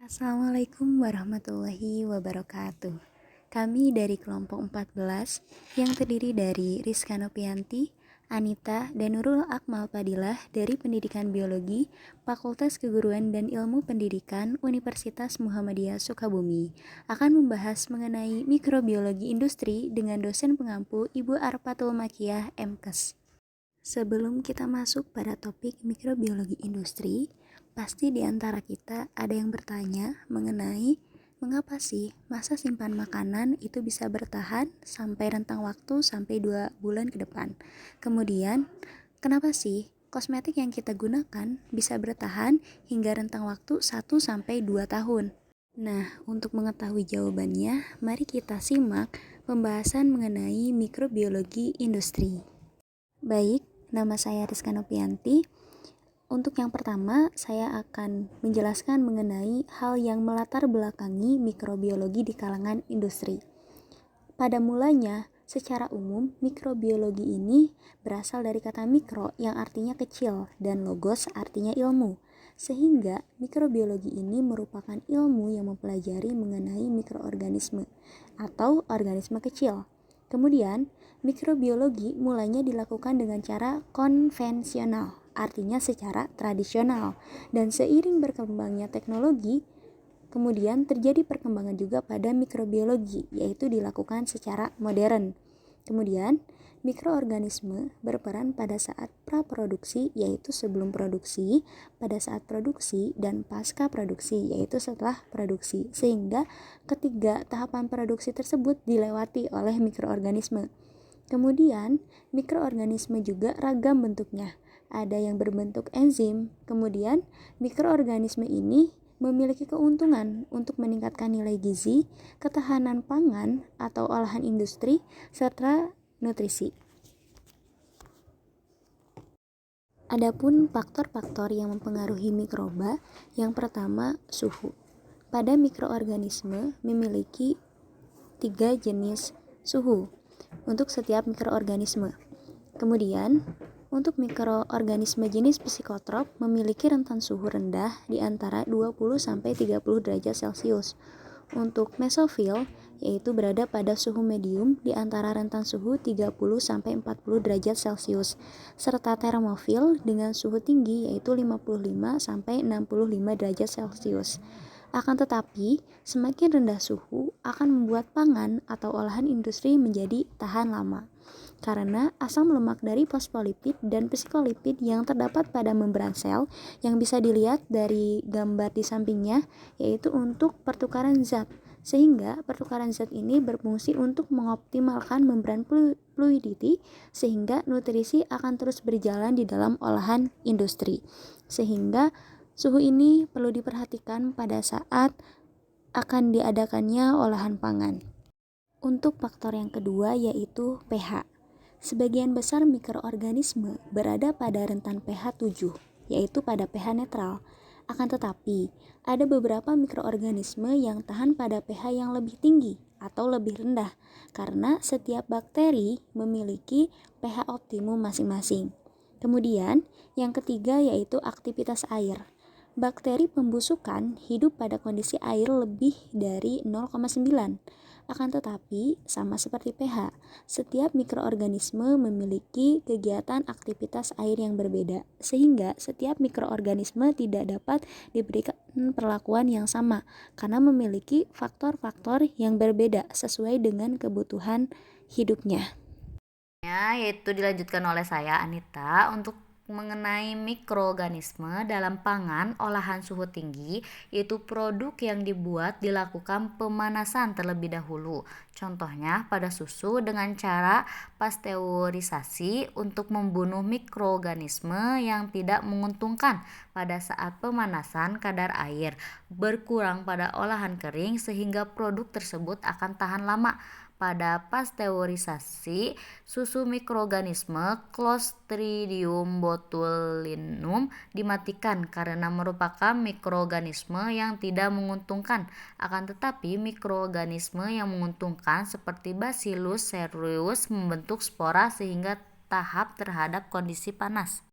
Assalamualaikum warahmatullahi wabarakatuh. Kami dari kelompok 14 yang terdiri dari Rizka Nopianti, Anita, dan Nurul Akmal Padilah dari Pendidikan Biologi, Fakultas Keguruan dan Ilmu Pendidikan Universitas Muhammadiyah Sukabumi akan membahas mengenai mikrobiologi industri dengan dosen pengampu Ibu Arpatul Makiyah MKes. Sebelum kita masuk pada topik mikrobiologi industri, pasti di antara kita ada yang bertanya mengenai mengapa sih masa simpan makanan itu bisa bertahan sampai rentang waktu sampai 2 bulan ke depan. Kemudian, kenapa sih kosmetik yang kita gunakan bisa bertahan hingga rentang waktu 1 sampai 2 tahun? Nah, untuk mengetahui jawabannya, mari kita simak pembahasan mengenai mikrobiologi industri. Baik, nama saya Rizka Nopianti. Untuk yang pertama, saya akan menjelaskan mengenai hal yang melatar belakangi mikrobiologi di kalangan industri. Pada mulanya, secara umum, mikrobiologi ini berasal dari kata mikro yang artinya kecil dan logos artinya ilmu. Sehingga mikrobiologi ini merupakan ilmu yang mempelajari mengenai mikroorganisme atau organisme kecil. Kemudian, mikrobiologi mulanya dilakukan dengan cara konvensional, artinya secara tradisional. Dan seiring berkembangnya teknologi, kemudian terjadi perkembangan juga pada mikrobiologi, yaitu dilakukan secara modern. Kemudian, mikroorganisme berperan pada saat praproduksi, yaitu sebelum produksi, pada saat produksi, dan pasca produksi, yaitu setelah produksi. Sehingga ketiga tahapan produksi tersebut dilewati oleh mikroorganisme. Kemudian, mikroorganisme juga ragam bentuknya. Ada yang berbentuk enzim. Kemudian, mikroorganisme ini memiliki keuntungan untuk meningkatkan nilai gizi, ketahanan pangan atau olahan industri, serta nutrisi. Adapun faktor-faktor yang mempengaruhi mikroba, yang pertama suhu. Pada mikroorganisme memiliki 3 jenis suhu untuk setiap mikroorganisme. Kemudian, untuk mikroorganisme jenis psikotrop memiliki rentan suhu rendah di antara 20-30 derajat Celcius. Untuk mesofil, yaitu berada pada suhu medium di antara rentan suhu 30-40 derajat Celcius, serta termofil dengan suhu tinggi yaitu 55-65 derajat Celcius. Akan tetapi, semakin rendah suhu akan membuat pangan atau olahan industri menjadi tahan lama. Karena asam lemak dari fosfolipid dan psikolipid yang terdapat pada membran sel yang bisa dilihat dari gambar di sampingnya, yaitu untuk pertukaran zat. Sehingga pertukaran zat ini berfungsi untuk mengoptimalkan membran fluidity sehingga nutrisi akan terus berjalan di dalam olahan industri. Sehingga suhu ini perlu diperhatikan pada saat akan diadakannya olahan pangan. Untuk faktor yang kedua yaitu pH. Sebagian besar mikroorganisme berada pada rentan pH 7, yaitu pada pH netral. Akan tetapi, ada beberapa mikroorganisme yang tahan pada pH yang lebih tinggi atau lebih rendah, karena setiap bakteri memiliki pH optimum masing-masing. Kemudian, yang ketiga yaitu aktivitas air. Bakteri pembusukan hidup pada kondisi air lebih dari 0,9. Akan tetapi, sama seperti pH, setiap mikroorganisme memiliki kegiatan aktivitas air yang berbeda, sehingga setiap mikroorganisme tidak dapat diberikan perlakuan yang sama, karena memiliki faktor-faktor yang berbeda sesuai dengan kebutuhan hidupnya. Yaitu dilanjutkan oleh saya Anita untuk mengenai mikroorganisme dalam pangan olahan suhu tinggi, yaitu produk yang dilakukan pemanasan terlebih dahulu. Contohnya pada susu dengan cara pasteurisasi untuk membunuh mikroorganisme yang tidak menguntungkan. Pada saat pemanasan kadar air berkurang pada olahan kering sehingga produk tersebut akan tahan lama. Pada pasteurisasi, susu mikroorganisme Clostridium botulinum dimatikan karena merupakan mikroorganisme yang tidak menguntungkan. Akan tetapi, mikroorganisme yang menguntungkan seperti Bacillus cereus membentuk spora sehingga tahap terhadap kondisi panas.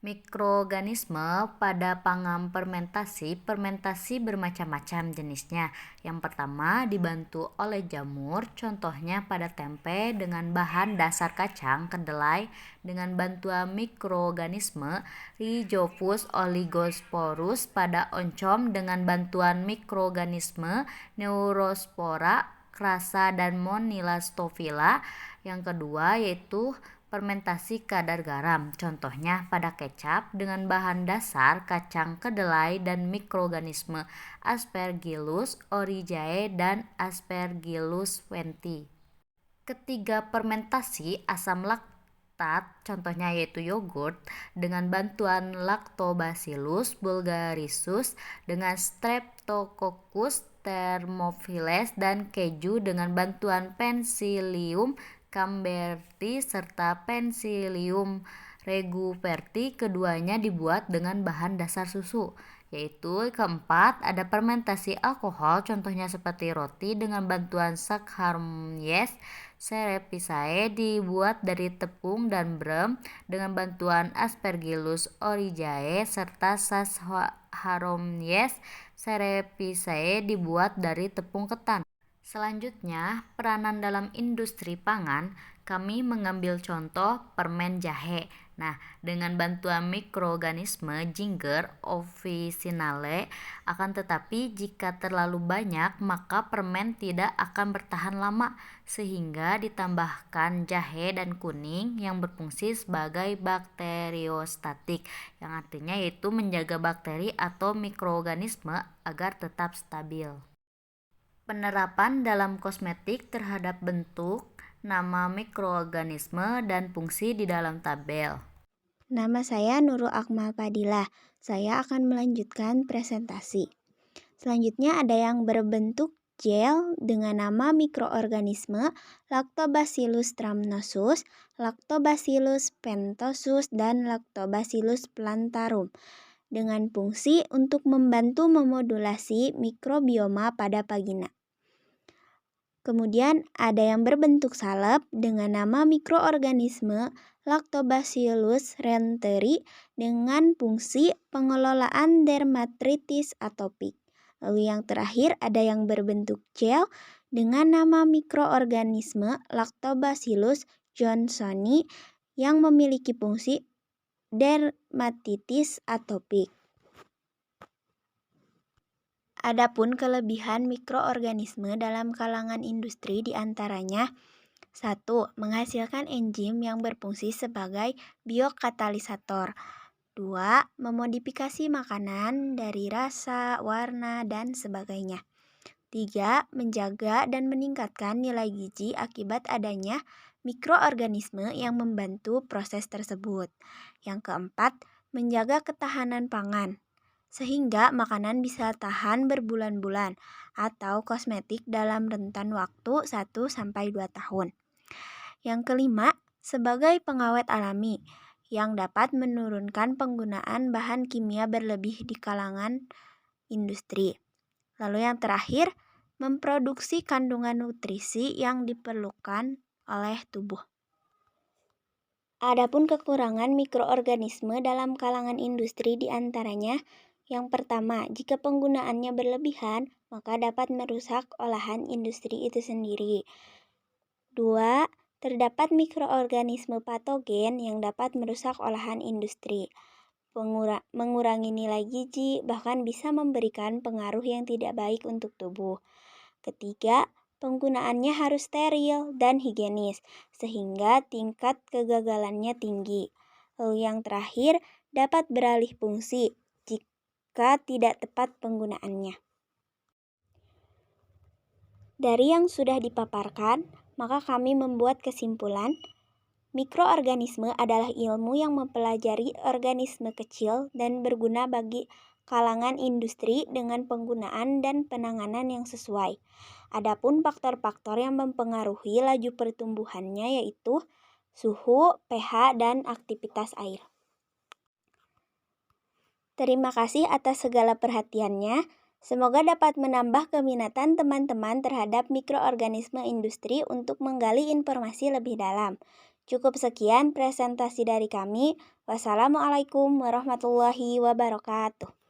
Mikroorganisme pada pangan fermentasi bermacam-macam jenisnya. Yang pertama dibantu oleh jamur, contohnya pada tempe dengan bahan dasar kacang kedelai dengan bantuan mikroorganisme, Rhizopus oligosporus pada oncom dengan bantuan mikroorganisme Neurospora, Crassa dan Monila stovila. Yang kedua yaitu fermentasi kadar garam, contohnya pada kecap dengan bahan dasar kacang kedelai dan mikroorganisme Aspergillus oryzae dan Aspergillus wenti. Ketiga, fermentasi asam laktat, contohnya yaitu yogurt dengan bantuan Lactobacillus bulgarisus dengan Streptococcus thermophilus dan keju dengan bantuan Penicillium camberti serta Penicillium reguperti. Keduanya dibuat dengan bahan dasar susu. Yaitu keempat, ada fermentasi alkohol, contohnya seperti roti dengan bantuan Saccharomyces cerevisiae dibuat dari tepung dan brem dengan bantuan Aspergillus oryzae serta Saccharomyces cerevisiae dibuat dari tepung ketan. Selanjutnya, peranan dalam industri pangan, kami mengambil contoh permen jahe. Nah, dengan bantuan mikroorganisme Ginger officinale, akan tetapi jika terlalu banyak maka permen tidak akan bertahan lama, sehingga ditambahkan jahe dan kuning yang berfungsi sebagai bakteriostatik, yang artinya yaitu menjaga bakteri atau mikroorganisme agar tetap stabil. Penerapan dalam kosmetik terhadap bentuk, nama mikroorganisme, dan fungsi di dalam tabel. Nama saya Nurul Akmal Padilah. Saya akan melanjutkan presentasi. Selanjutnya ada yang berbentuk gel dengan nama mikroorganisme Lactobacillus rhamnosus, Lactobacillus pentosus, dan Lactobacillus plantarum dengan fungsi untuk membantu memodulasi mikrobioma pada vagina. Kemudian ada yang berbentuk salep dengan nama mikroorganisme Lactobacillus reuteri dengan fungsi pengelolaan dermatitis atopik. Lalu yang terakhir ada yang berbentuk gel dengan nama mikroorganisme Lactobacillus johnsoni yang memiliki fungsi dermatitis atopik. Adapun kelebihan mikroorganisme dalam kalangan industri diantaranya 1. Menghasilkan enzim yang berfungsi sebagai biokatalisator. 2. Memodifikasi makanan dari rasa, warna, dan sebagainya. 3. Menjaga dan meningkatkan nilai gizi akibat adanya mikroorganisme yang membantu proses tersebut. Yang keempat, menjaga ketahanan pangan sehingga makanan bisa tahan berbulan-bulan atau kosmetik dalam rentan waktu 1-2 tahun. Yang kelima, sebagai pengawet alami yang dapat menurunkan penggunaan bahan kimia berlebih di kalangan industri. Lalu yang terakhir, memproduksi kandungan nutrisi yang diperlukan oleh tubuh. Adapun kekurangan mikroorganisme dalam kalangan industri diantaranya yang pertama, jika penggunaannya berlebihan, maka dapat merusak olahan industri itu sendiri. 2. Terdapat mikroorganisme patogen yang dapat merusak olahan industri, mengurangi nilai gizi, bahkan bisa memberikan pengaruh yang tidak baik untuk tubuh. Ketiga, penggunaannya harus steril dan higienis, sehingga tingkat kegagalannya tinggi. Lalu yang terakhir, dapat beralih fungsi jika tidak tepat penggunaannya. Dari yang sudah dipaparkan, maka kami membuat kesimpulan, mikroorganisme adalah ilmu yang mempelajari organisme kecil dan berguna bagi kalangan industri dengan penggunaan dan penanganan yang sesuai. Adapun faktor-faktor yang mempengaruhi laju pertumbuhannya yaitu suhu, pH, dan aktivitas air. Terima kasih atas segala perhatiannya. Semoga dapat menambah keminatan teman-teman terhadap mikroorganisme industri untuk menggali informasi lebih dalam. Cukup sekian presentasi dari kami. Wassalamualaikum warahmatullahi wabarakatuh.